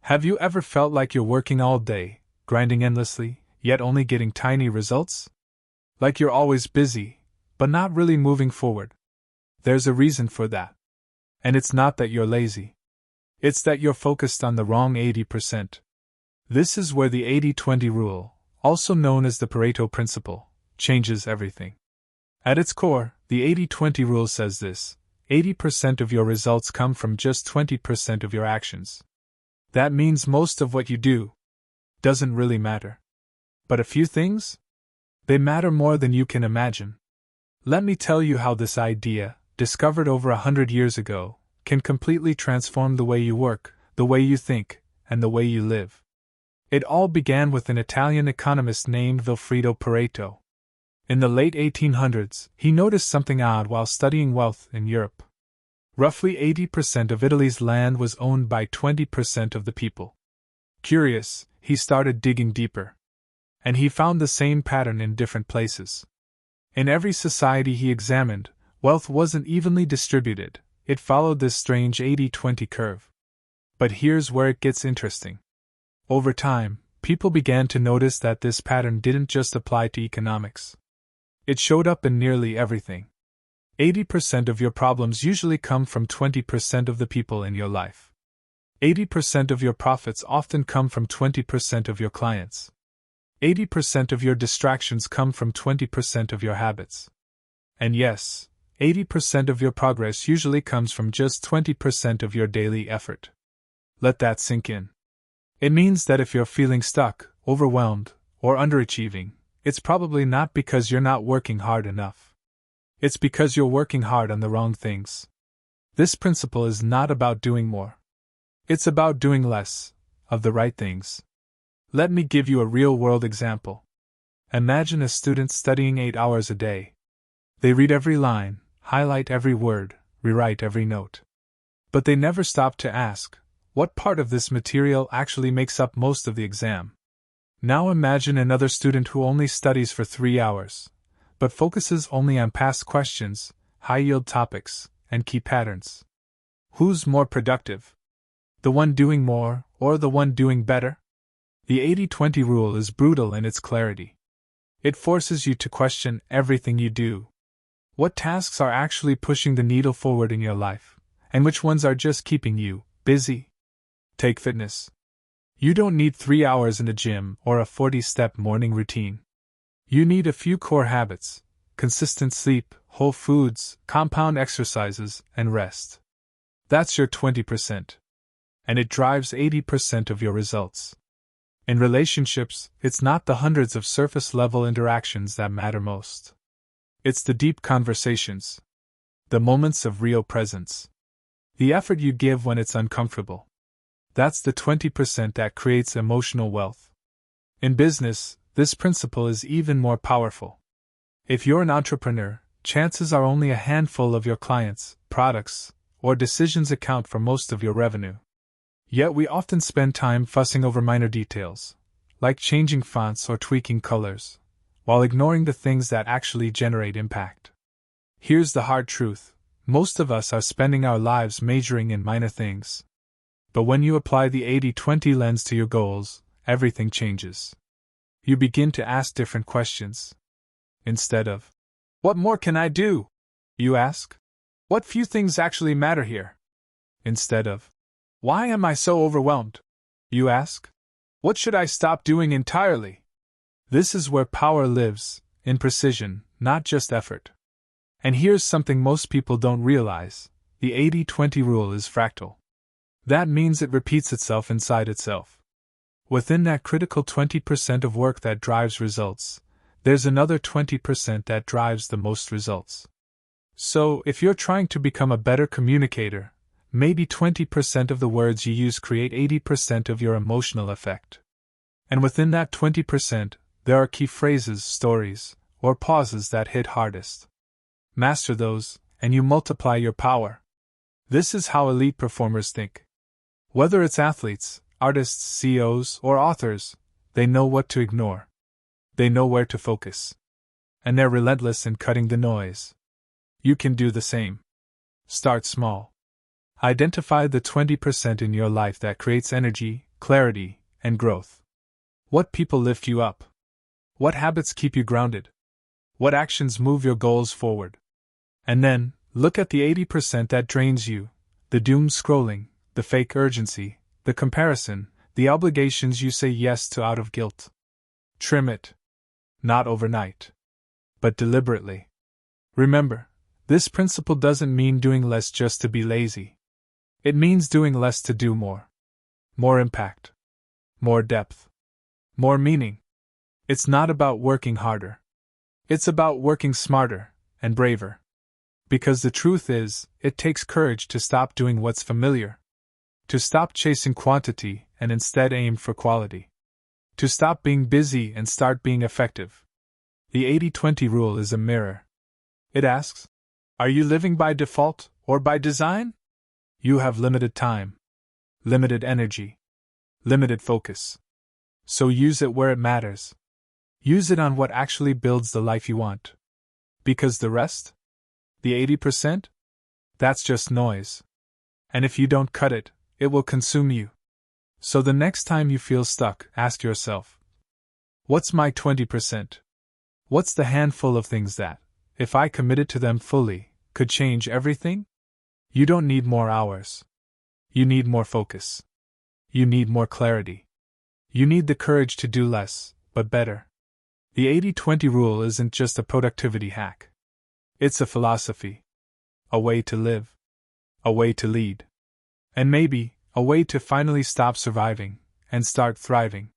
Have you ever felt like you're working all day, grinding endlessly, yet only getting tiny results? Like you're always busy, but not really moving forward? There's a reason for that. And it's not that you're lazy. It's that you're focused on the wrong 80%. This is where the 80-20 rule, also known as the Pareto principle, changes everything. At its core, the 80-20 rule says this: 80% of your results come from just 20% of your actions. That means most of what you do doesn't really matter. But a few things? They matter more than you can imagine. Let me tell you how this idea, discovered over 100 years ago, can completely transform the way you work, the way you think, and the way you live. It all began with an Italian economist named Vilfredo Pareto. In the late 1800s, he noticed something odd while studying wealth in Europe. Roughly 80% of Italy's land was owned by 20% of the people. Curious, he started digging deeper. And he found the same pattern in different places. In every society he examined, wealth wasn't evenly distributed. It followed this strange 80-20 curve. But here's where it gets interesting. Over time, people began to notice that this pattern didn't just apply to economics. It showed up in nearly everything. 80% of your problems usually come from 20% of the people in your life. 80% of your profits often come from 20% of your clients. 80% of your distractions come from 20% of your habits. And yes, 80% of your progress usually comes from just 20% of your daily effort. Let that sink in. It means that if you're feeling stuck, overwhelmed, or underachieving, it's probably not because you're not working hard enough. It's because you're working hard on the wrong things. This principle is not about doing more. It's about doing less, of the right things. Let me give you a real-world example. Imagine a student studying 8 hours a day. They read every line, highlight every word, rewrite every note. But they never stop to ask, what part of this material actually makes up most of the exam? Now imagine another student who only studies for 3 hours, but focuses only on past questions, high-yield topics, and key patterns. Who's more productive? The one doing more, or the one doing better? The 80-20 rule is brutal in its clarity. It forces you to question everything you do. What tasks are actually pushing the needle forward in your life, and which ones are just keeping you busy? Take fitness. You don't need 3 hours in the gym or a 40-step morning routine. You need a few core habits: consistent sleep, whole foods, compound exercises, and rest. That's your 20%. And it drives 80% of your results. In relationships, it's not the hundreds of surface-level interactions that matter most. It's the deep conversations. The moments of real presence. The effort you give when it's uncomfortable. That's the 20% that creates emotional wealth. In business, this principle is even more powerful. If you're an entrepreneur, chances are only a handful of your clients, products, or decisions account for most of your revenue. Yet we often spend time fussing over minor details, like changing fonts or tweaking colors, while ignoring the things that actually generate impact. Here's the hard truth: most of us are spending our lives majoring in minor things. But when you apply the 80-20 lens to your goals, everything changes. You begin to ask different questions. Instead of, "What more can I do?" you ask, "What few things actually matter here?" Instead of, "Why am I so overwhelmed?" you ask, "What should I stop doing entirely?" This is where power lives, in precision, not just effort. And here's something most people don't realize: the 80-20 rule is fractal. That means it repeats itself inside itself. Within that critical 20% of work that drives results, there's another 20% that drives the most results. So, if you're trying to become a better communicator, maybe 20% of the words you use create 80% of your emotional effect. And within that 20%, there are key phrases, stories, or pauses that hit hardest. Master those, and you multiply your power. This is how elite performers think. Whether it's athletes, artists, CEOs, or authors, they know what to ignore. They know where to focus. And they're relentless in cutting the noise. You can do the same. Start small. Identify the 20% in your life that creates energy, clarity, and growth. What people lift you up? What habits keep you grounded? What actions move your goals forward? And then, look at the 80% that drains you: the doom scrolling, the fake urgency, the comparison, the obligations you say yes to out of guilt. Trim it. Not overnight, but deliberately. Remember, this principle doesn't mean doing less just to be lazy. It means doing less to do more. More impact. More depth. More meaning. It's not about working harder. It's about working smarter and braver. Because the truth is, it takes courage to stop doing what's familiar. To stop chasing quantity and instead aim for quality. To stop being busy and start being effective. The 80-20 rule is a mirror. It asks, are you living by default or by design? You have limited time, limited energy, limited focus. So use it where it matters. Use it on what actually builds the life you want. Because the rest? The 80%? That's just noise. And if you don't cut it, it will consume you. So the next time you feel stuck, ask yourself, what's my 20%? What's the handful of things that, if I committed to them fully, could change everything? You don't need more hours. You need more focus. You need more clarity. You need the courage to do less, but better. The 80-20 rule isn't just a productivity hack. It's a philosophy. A way to live. A way to lead. And maybe, a way to finally stop surviving and start thriving.